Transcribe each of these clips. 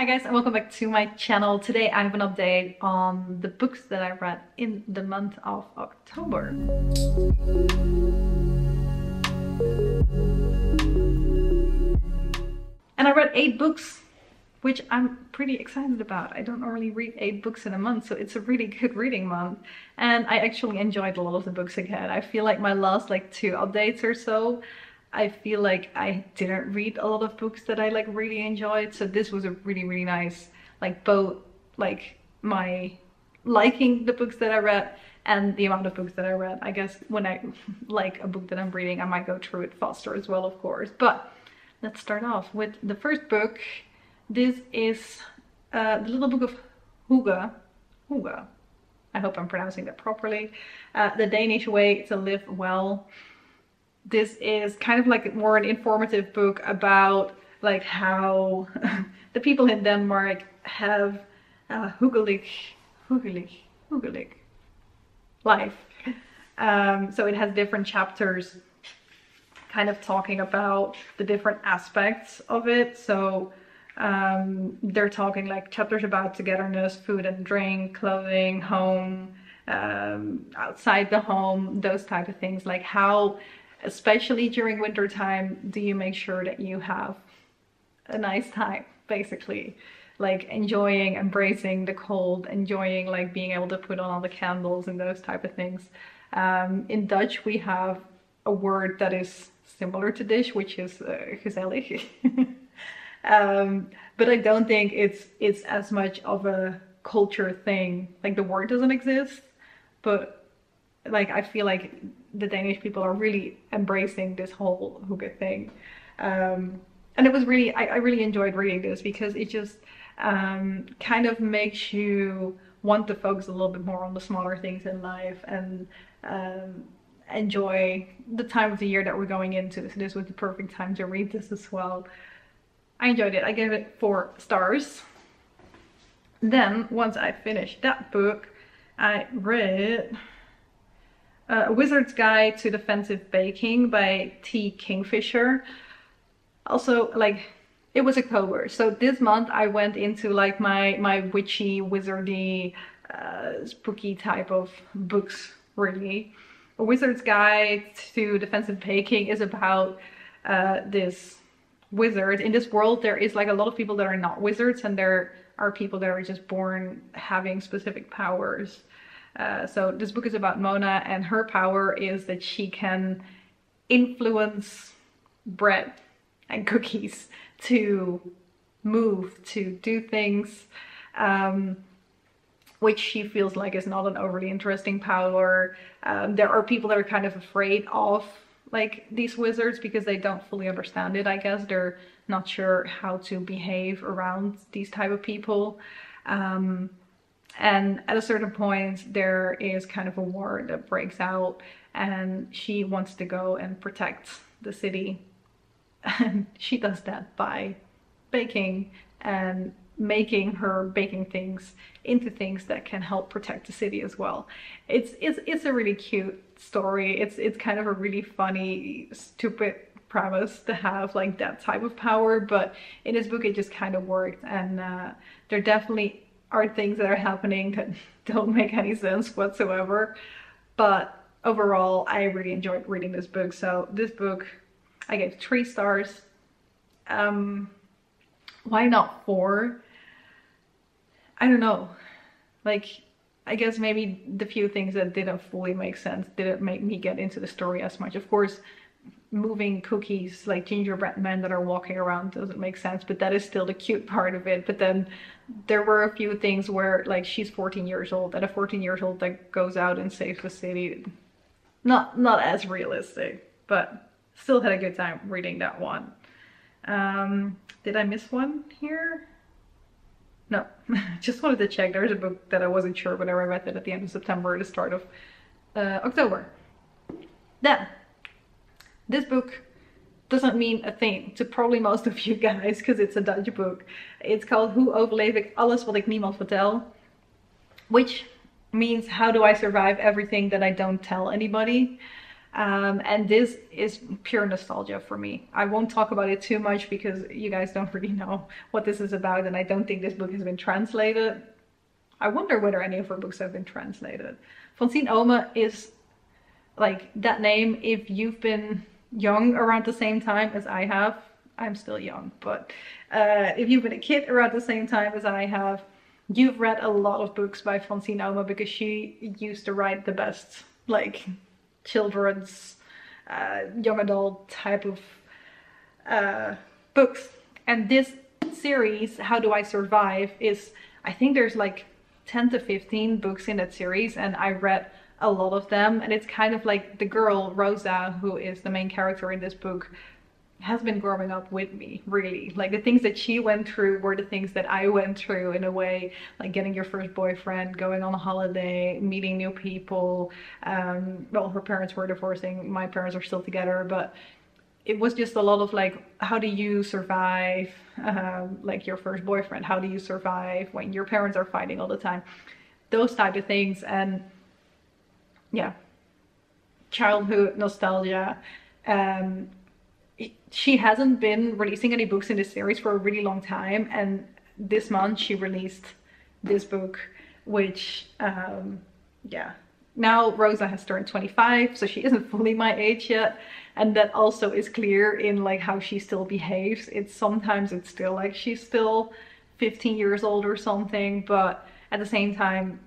Hi guys, and welcome back to my channel. Today I have an update on the books that I read in the month of October. And I read 8 books, which I'm pretty excited about. I don't normally read 8 books in a month, so it's a really good reading month. And I actually enjoyed a lot of the books again. I feel like my last 2 updates or so, I feel like I didn't read a lot of books that I really enjoyed. So this was a really nice, both my liking the books that I read and the amount of books that I read. I guess when I like a book that I'm reading, I might go through it faster as well, of course. But let's start off with the first book. This is the little book of Hygge. Hygge. I hope I'm pronouncing that properly. The Danish Way to Live Well. This is kind of more an informative book about how the people in Denmark have hyggelig life. So it has different chapters kind of talking about the different aspects of it. So they're talking chapters about togetherness, food and drink, clothing, home, outside the home, those type of things. How, especially during winter time, do you make sure that you have a nice time, basically. Enjoying, embracing the cold, enjoying being able to put on all the candles and those type of things. In Dutch we have a word that is similar to this, which is gezellig. But I don't think it's as much of a culture thing. The word doesn't exist, but I feel like the Danish people are really embracing this whole hygge thing. And it was really, I really enjoyed reading this because it just kind of makes you want to focus a little bit more on the smaller things in life and enjoy the time of the year that we're going into. So this was the perfect time to read this as well. I enjoyed it. I gave it 4 stars. Then once I finished that book, I read A Wizard's Guide to Defensive Baking by Kingfisher. Also, it was October, so this month I went into my witchy, wizardy, spooky type of books, really. A Wizard's Guide to Defensive Baking is about this wizard. In this world there is a lot of people that are not wizards, and there are people that are just born having specific powers. So this book is about Mona, and her power is that she can influence bread and cookies to move, to do things, which she feels is not an overly interesting power. There are people that are kind of afraid of these wizards because they don't fully understand it, I guess. They're not sure how to behave around these type of people. And at a certain point there is kind of a war that breaks out, and she wants to go and protect the city. And she does that by baking and making her baking things into things that can help protect the city as well. It's a really cute story. It's kind of a really funny, stupid premise to have that type of power, but in this book it just kind of worked. And there definitely are things that are happening that don't make any sense whatsoever, but overall I really enjoyed reading this book. So this book I gave 3 stars. Why not 4? I don't know. I guess maybe the few things that didn't fully make sense didn't make me get into the story as much. Of course, moving cookies, gingerbread men that are walking around, doesn't make sense, but that is still the cute part of it. But then there were a few things where she's 14 years old, and a 14-year-old that goes out and saves the city, not as realistic, but still had a good time reading that one. Did I miss one here? No. Just wanted to check. There's a book that I wasn't sure whether I read it at the end of September or the start of October. Then, this book doesn't mean a thing to probably most of you guys because it's a Dutch book. It's called Hoe overleef ik alles wat ik niemand vertel, which means how do I survive everything that I don't tell anybody. And this is pure nostalgia for me. I won't talk about it too much because you guys don't really know what this is about, and I don't think this book has been translated. I wonder whether any of her books have been translated. Francine Oomen is like that name. If you've been young around the same time as I have, I'm still young, but if you've been a kid around the same time as I have, you've read a lot of books by Francine Oomen because she used to write the best like children's young adult type of books. And this series, How Do I Survive, is, I think there's like 10 to 15 books in that series, and I read a lot of them. And it's kind of like the girl Rosa, who is the main character in this book, has been growing up with me, really. Like the things that she went through were the things that I went through in a way, like getting your first boyfriend, going on a holiday, meeting new people. Well, her parents were divorcing, my parents are still together, but it was just a lot of like, how do you survive like your first boyfriend? How do you survive when your parents are fighting all the time? Those type of things. And yeah, childhood nostalgia. She hasn't been releasing any books in this series for a really long time, and this month she released this book, which yeah, now Rosa has turned 25, so she isn't fully my age yet, and that also is clear in like how she still behaves. Sometimes it's still like she's still 15 years old or something, but at the same time,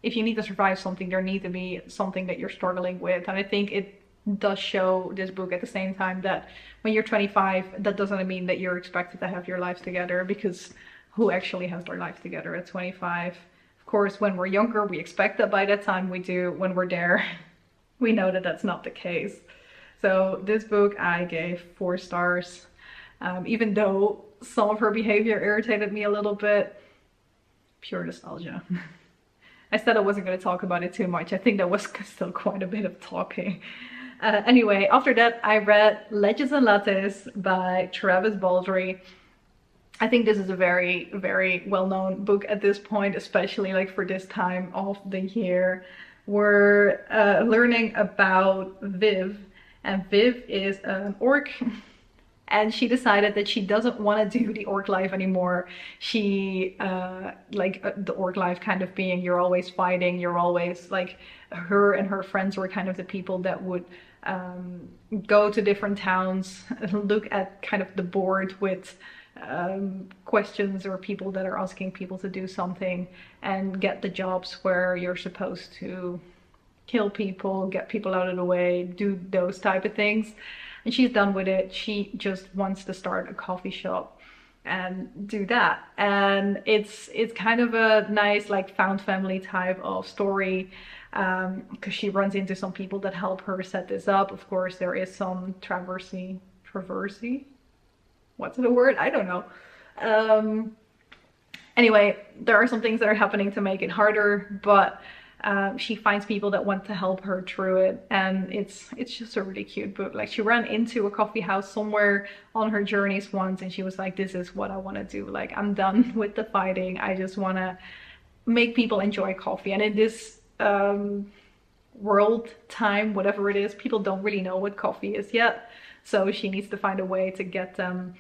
if you need to survive something, there needs to be something that you're struggling with. And I think it does show, this book, at the same time, that when you're 25, that doesn't mean that you're expected to have your life together, because who actually has their life together at 25? Of course, when we're younger, we expect that by that time we do. When we're there, we know that that's not the case. So this book I gave 4 stars, even though some of her behavior irritated me a little bit. Pure nostalgia. I said I wasn't going to talk about it too much. I think that was still quite a bit of talking. Anyway, after that I read Legends and Lattes by Travis Baldree. I think this is a very, very well-known book at this point, especially like for this time of the year. We're learning about Viv, and Viv is an orc. And she decided that she doesn't want to do the orc life anymore. She, the orc life kind of being, you're always fighting, you're always, like, her and her friends were kind of the people that would go to different towns, look at kind of the board with questions or people that are asking people to do something, and get the jobs where you're supposed to kill people, get people out of the way, do those type of things. And she's done with it. She just wants to start a coffee shop and do that. And it's kind of a nice like found family type of story, because she runs into some people that help her set this up. Of course, there is some traversy. What's the word? I don't know. Anyway, there are some things that are happening to make it harder, but she finds people that want to help her through it, and it's just a really cute book. Like, she ran into a coffee house somewhere on her journeys once, and she was like, this is what I want to do. Like, I'm done with the fighting. I just want to make people enjoy coffee. And in this world time, whatever it is, people don't really know what coffee is yet, so she needs to find a way to get them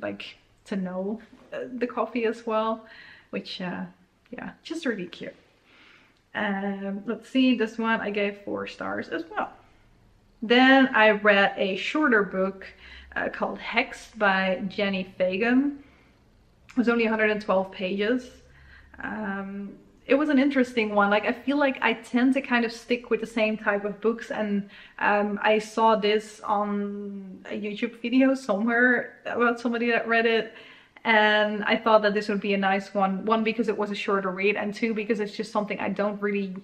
like to know the coffee as well, which yeah, just really cute. Let's see, this one I gave 4 stars as well. Then I read a shorter book called Hexed by Jenni Fagain. It was only 112 pages. It was an interesting one. Like, I feel like I tend to kind of stick with the same type of books, and I saw this on a YouTube video somewhere about somebody that read it. And I thought that this would be a nice one. 1, because it was a shorter read, and 2, because it's just something I don't really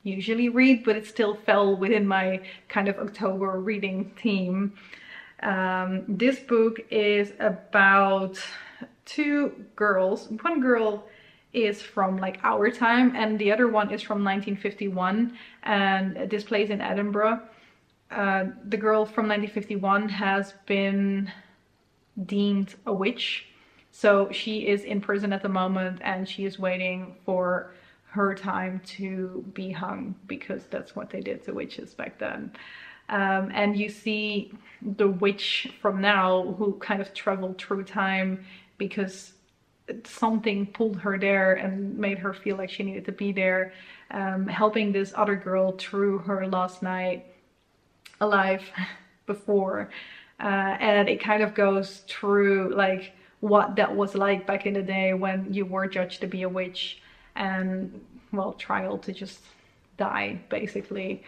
usually read, but it still fell within my kind of October reading theme. This book is about 2 girls. One girl is from like our time, and the other one is from 1951, and this plays in Edinburgh. The girl from 1951 has been deemed a witch. So she is in prison at the moment, and she is waiting for her time to be hung, because that's what they did to witches back then. And you see the witch from now who kind of traveled through time because something pulled her there and made her feel like she needed to be there, helping this other girl through her last night alive before. And it kind of goes through like what that was like back in the day when you were judged to be a witch and, well, trial to just die, basically.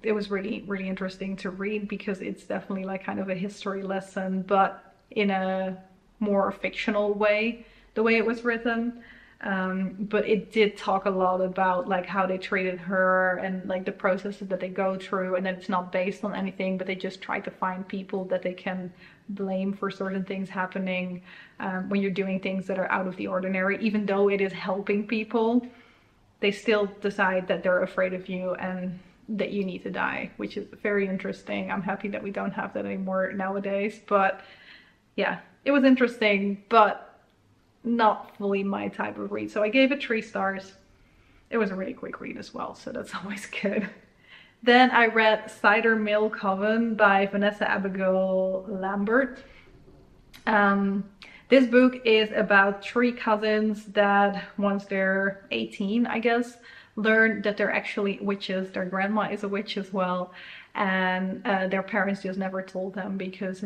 It was really, really interesting to read because it's definitely like kind of a history lesson, but in a more fictional way, the way it was written. But it did talk a lot about like how they treated her and like the processes that they go through, and then it's not based on anything, but they just try to find people that they can blame for certain things happening when you're doing things that are out of the ordinary. Even though it is helping people, they still decide that they're afraid of you and that you need to die, which is very interesting. I'm happy that we don't have that anymore nowadays, but yeah, it was interesting, but not fully my type of read. So I gave it 3 stars. It was a really quick read as well, so that's always good. Then I read Cider Coven by Vanessa Abigail Lambert. This book is about 3 cousins that once they're 18, I guess, learn that they're actually witches. Their grandma is a witch as well, and their parents just never told them because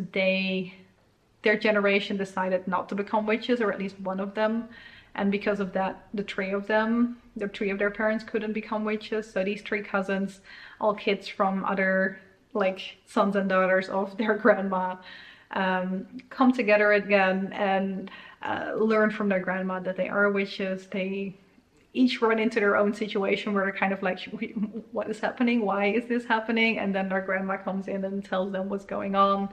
their generation decided not to become witches, or at least one of them, and because of that, the 3 of their parents couldn't become witches. So these 3 cousins, all kids from other like sons and daughters of their grandma, come together again and learn from their grandma that they are witches. They each run into their own situation where they're kind of like, what is happening? Why is this happening? And then their grandma comes in and tells them what's going on.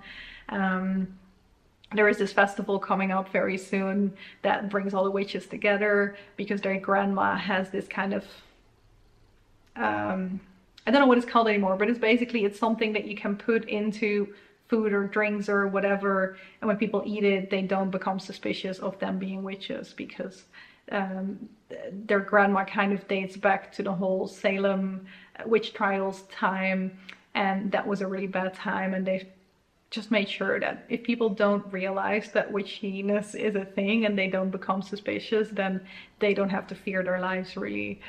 There is this festival coming up very soon that brings all the witches together because their grandma has this kind of, I don't know what it's called anymore, but it's something that you can put into food or drinks or whatever, and when people eat it, they don't become suspicious of them being witches because their grandma kind of dates back to the whole Salem witch trials time, and that was a really bad time, and they just made sure that if people don't realize that witchiness is a thing and they don't become suspicious, then they don't have to fear their lives, really.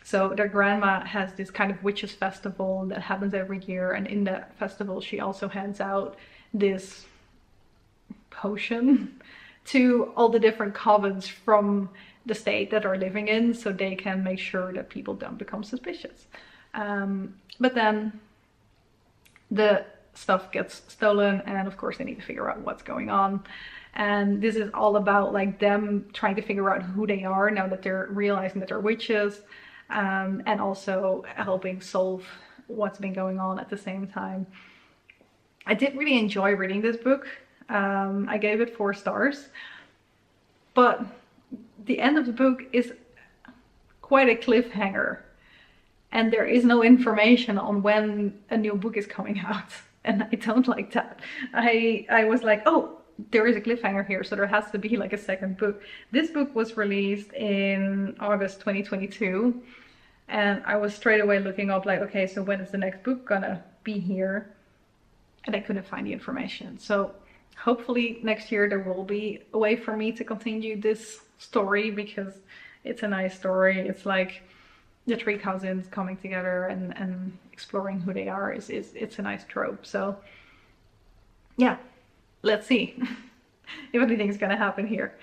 So their grandma has this kind of witches festival that happens every year, and in that festival she also hands out this potion to all the different covens from the state that are living in, so they can make sure that people don't become suspicious. But then the stuff gets stolen, and of course they need to figure out what's going on. And this is all about like them trying to figure out who they are now that they're realizing that they're witches, and also helping solve what's been going on at the same time. I did really enjoy reading this book. I gave it 4 stars, but the end of the book is quite a cliffhanger, and there is no information on when a new book is coming out. And I don't like that. I was like, oh, there is a cliffhanger here, so there has to be like a second book. This book was released in August 2022, and I was straight away looking up like, okay, so when is the next book gonna be here? And I couldn't find the information. So hopefully next year there will be a way for me to continue this story, because it's a nice story. It's like the 3 cousins coming together and exploring who they are. It's a nice trope. So yeah, let's see if anything's gonna happen here.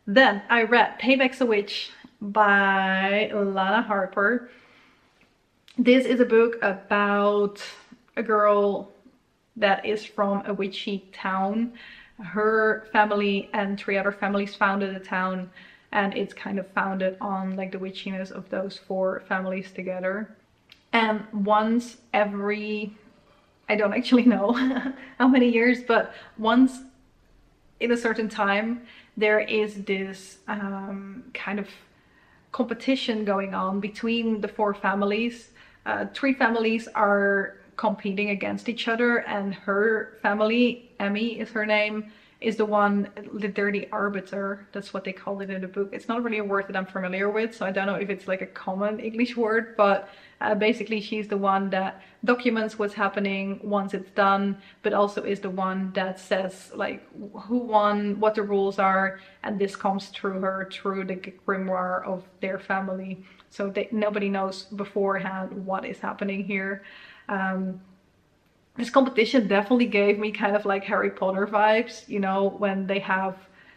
Then I read Payback's a Witch by Lana Harper. This is a book about a girl that is from a witchy town. Her family and 3 other families founded a town, and it's kind of founded on like the witchiness of those 4 families together. And once every, I don't actually know how many years, but once in a certain time, there is this kind of competition going on between the 4 families. 3 families are competing against each other, and her family, Emmy is her name, is the one, the dirty arbiter. That's what they called it in the book. It's not really a word that I'm familiar with, so I don't know if it's like a common English word, but basically she's the one that documents what's happening once it's done, but also is the one that says like who won, what the rules are, and this comes through her, through the grimoire of their family. So nobody knows beforehand what is happening here. This competition definitely gave me kind of like Harry Potter vibes, you know, when they have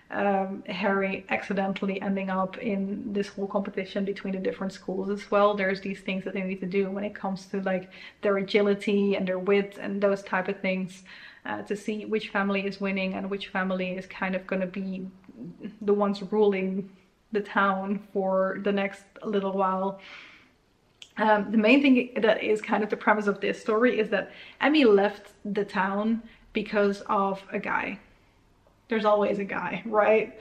Harry accidentally ending up in this whole competition between the different schools as well. There's these things that they need to do when it comes to like their agility and their wit and those type of things, to see which family is winning and which family is kind of going to be the ones ruling the town for the next little while. The main thing that is kind of the premise of this story is that Emmy left the town because of a guy. There's always a guy, right?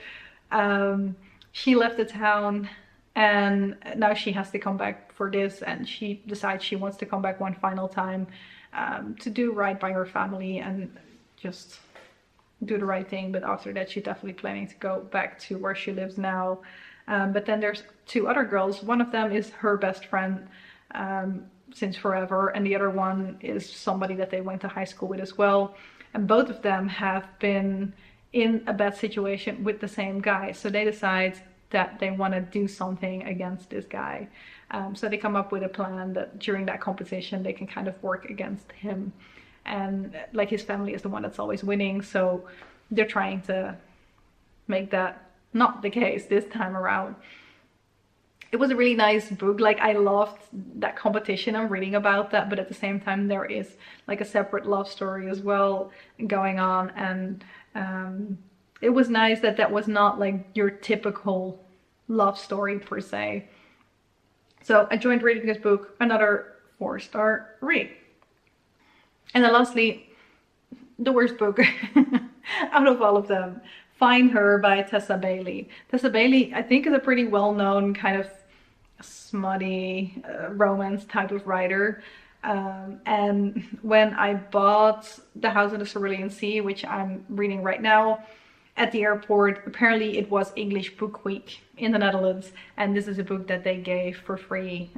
She left the town and now she has to come back for this, and she decides she wants to come back one final time to do right by her family and just do the right thing. But after that, she's definitely planning to go back to where she lives now. But then there's two other girls. One of them is her best friend since forever, and the other one is somebody that they went to high school with as well. And both of them have been in a bad situation with the same guy. So they decide that they want to do something against this guy. So they come up with a plan that during that competition they can kind of work against him. And like his family is the one that's always winning, so they're trying to make that not the case this time around. It was a really nice book. Like, I loved that competition and reading about that, but at the same time there is like a separate love story as well going on. And it was nice that that was not like your typical love story per se. So I enjoyed reading this book. Another 4-star read. And then lastly, the worst book out of all of them, Find Her by Tessa Bailey. Tessa Bailey, I think, is a pretty well-known kind of smutty romance type of writer. And when I bought The House in the Cerulean Sea, which I'm reading right now, at the airport, apparently it was English Book Week in the Netherlands, and this is a book that they gave for free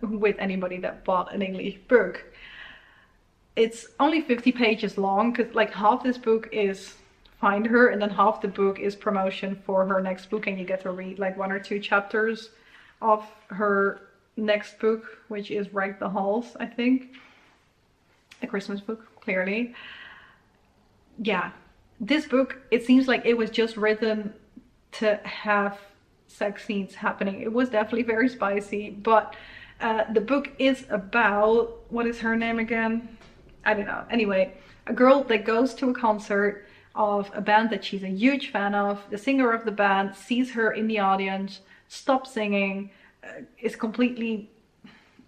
with anybody that bought an English book. It's only 50 pages long, because like half this book is Find Her, and then half the book is promotion for her next book, and you get to read like 1 or 2 chapters of her next book, which is Wreck the Halls, I think. A Christmas book, clearly. Yeah, this book, it seems like it was just written to have sex scenes happening. It was definitely very spicy, but the book is about, what is her name again? I don't know. Anyway, a girl that goes to a concert of a band that she's a huge fan of. The singer of the band sees her in the audience, stops singing, is completely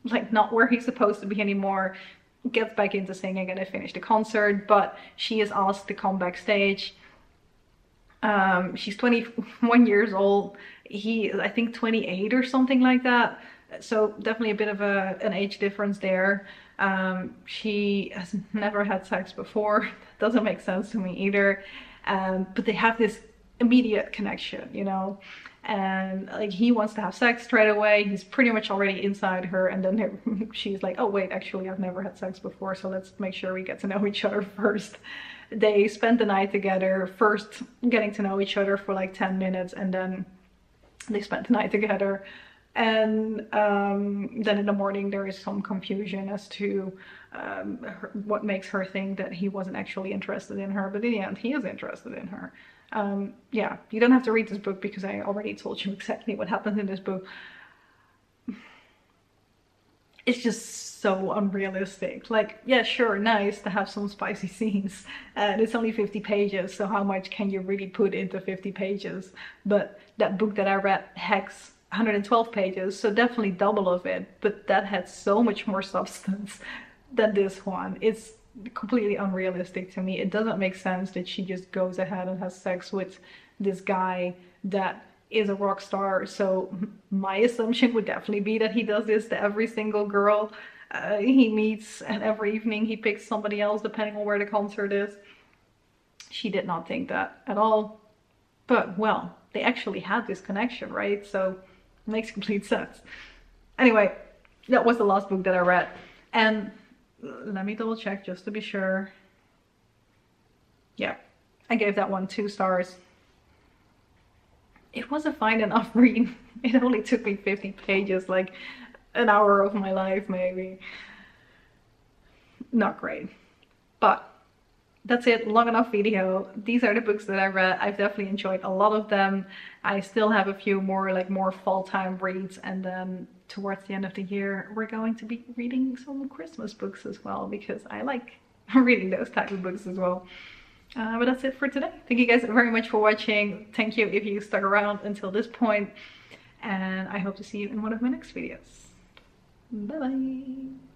like not where he's supposed to be anymore, gets back into singing, and they finish the concert, but she is asked to come backstage. She's 21 years old. He is, I think, 28 or something like that. So definitely a bit of an age difference there. She has never had sex before. That doesn't make sense to me either. But they have this immediate connection, you know, and like he wants to have sex straight away. He's pretty much already inside her, and then she's like, oh wait, actually I've never had sex before, so let's make sure we get to know each other first. They spend the night together, first getting to know each other for like 10 minutes, and then they spend the night together. And then in the morning there is some confusion as to what makes her think that he wasn't actually interested in her, but in the end he is interested in her. Yeah, you don't have to read this book because I already told you exactly what happens in this book. It's just so unrealistic. Like, yeah, sure, nice to have some spicy scenes, and it's only 50 pages, so how much can you really put into 50 pages? But that book that I read, Hex, 112 pages, so definitely double of it, but that had so much more substance than this one. It's completely unrealistic to me. It doesn't make sense that she just goes ahead and has sex with this guy that is a rock star. So my assumption would definitely be that he does this to every single girl he meets, and every evening he picks somebody else depending on where the concert is. She did not think that at all. But, well, they actually had this connection, right? So it makes complete sense. Anyway, that was the last book that I read. And let me double check just to be sure. Yeah, I gave that one 2 stars. It was a fine enough read. It only took me 50 pages, like an hour of my life maybe. Not great. But that's it, long enough video. These are the books that I read. I've definitely enjoyed a lot of them. I still have a few more, like more fall-time reads, and then towards the end of the year we're going to be reading some Christmas books as well, because I like reading those type of books as well. But that's it for today. Thank you guys very much for watching. Thank you if you stuck around until this point, and I hope to see you in one of my next videos. Bye bye.